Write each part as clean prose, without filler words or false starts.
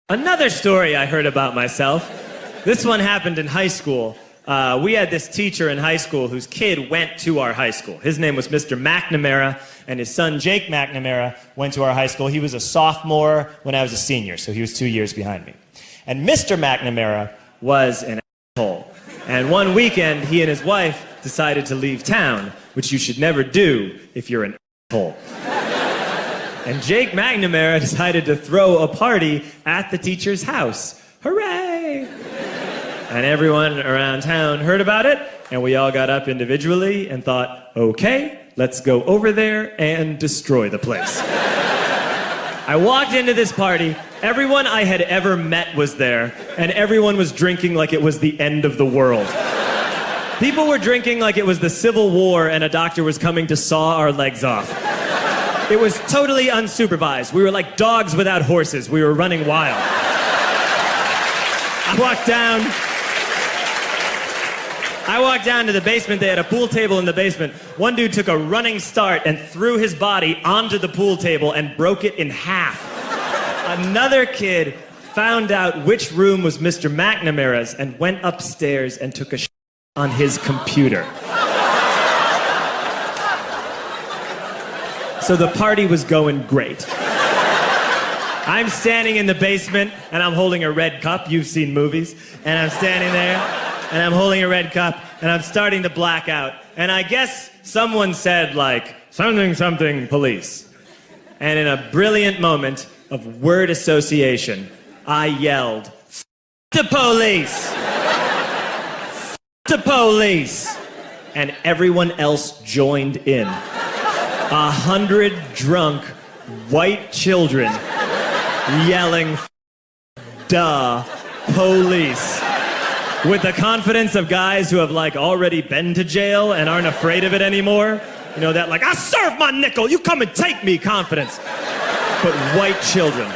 Another story I heard about myself. This one happened in high school. We had this teacher in high school whose kid went to our high school. His name was Mr. McNamara, and his son Jake McNamara went to our high school. He was a sophomore when I was a senior, so he was 2 years behind me. And Mr. McNamara was an asshole. And one weekend, he and his wife decided to leave town, which you should never do if you're an asshole. And Jake McNamara decided to throw a party at the teacher's house. Hooray! And everyone around town heard about it, and we all got up individually and thought, okay, let's go over there and destroy the place. I walked into this party, everyone I had ever met was there, and everyone was drinking like it was the end of the world. People were drinking like it was the Civil War and a doctor was coming to saw our legs off. It was totally unsupervised. We were like dogs without horses. We were running wild. I walked down to the basement. They had a pool table in the basement. One dude took a running start and threw his body onto the pool table and broke it in half. Another kid found out which room was Mr. McNamara's and went upstairs and took a shit on his computer. So the party was going great. I'm standing in the basement and I'm holding a red cup. You've seen movies. And I'm standing there and I'm holding a red cup and I'm starting to black out. And I guess someone said like, something police. And in a brilliant moment of word association, I yelled, F the police! F the police! And everyone else joined in. 100 drunk white children yelling, duh, police. With the confidence of guys who have like already been to jail and aren't afraid of it anymore. You know, that like, I serve my nickel, you come and take me confidence. But white children.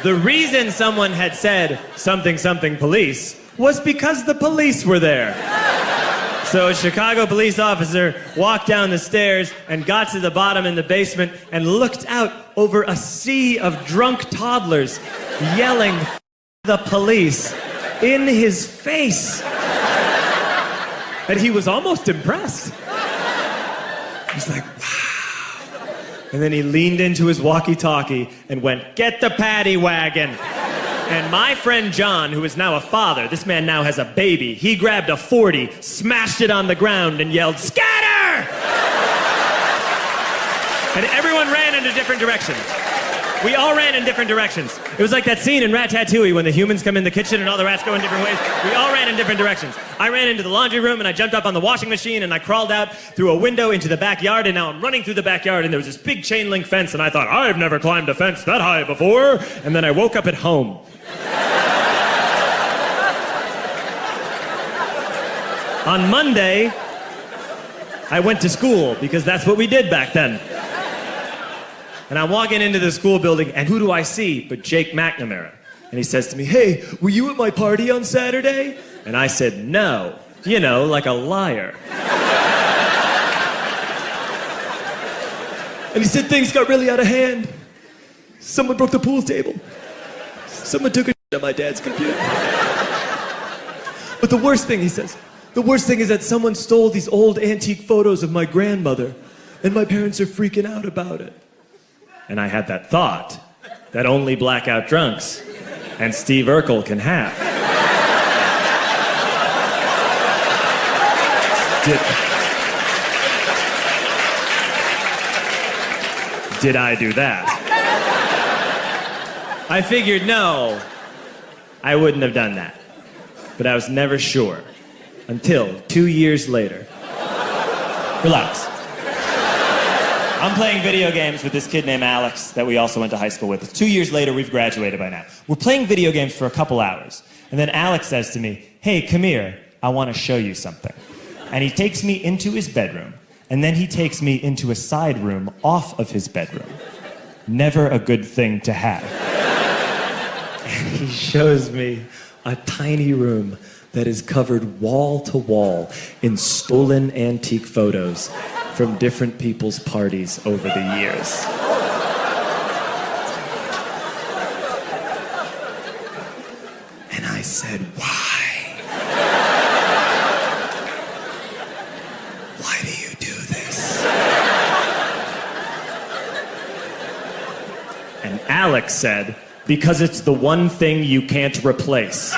The reason someone had said something police was because the police were there. So a Chicago police officer walked down the stairs and got to the bottom in the basement and looked out over a sea of drunk toddlers yelling the police in his face. And he was almost impressed. He was like, wow. And then he leaned into his walkie-talkie and went, get the paddy wagon. And my friend John, who is now a father, this man now has a baby, he grabbed a 40, smashed it on the ground, and yelled, scatter! And everyone ran in different directions. We all ran in different directions. It was like that scene in Ratatouille when the humans come in the kitchen and all the rats go in different ways. We all ran in different directions. I ran into the laundry room and I jumped up on the washing machine and I crawled out through a window into the backyard, and now I'm running through the backyard and there was this big chain link fence and I thought, I've never climbed a fence that high before. And then I woke up at home. On Monday, I went to school because that's what we did back then. And I'm walking into the school building, and who do I see but Jake McNamara? And he says to me, hey, were you at my party on Saturday? And I said, no. You know, like a liar. And he said, things got really out of hand. Someone broke the pool table. Someone took a shit on my dad's computer. But the worst thing, he says, the worst thing is that someone stole these old antique photos of my grandmother, and my parents are freaking out about it. And I had that thought that only blackout drunks and Steve Urkel can have. Did I do that? I figured, no, I wouldn't have done that. But I was never sure until 2 years later. Relax. I'm playing video games with this kid named Alex that we also went to high school with. 2 years later, we've graduated by now. We're playing video games for a couple hours. And then Alex says to me, hey, come here, I want to show you something. And he takes me into his bedroom, and then he takes me into a side room off of his bedroom. Never a good thing to have. And he shows me a tiny room that is covered wall to wall in stolen antique photos from different people's parties over the years. said, why? Why do you do this? And Alex said, because it's the one thing you can't replace.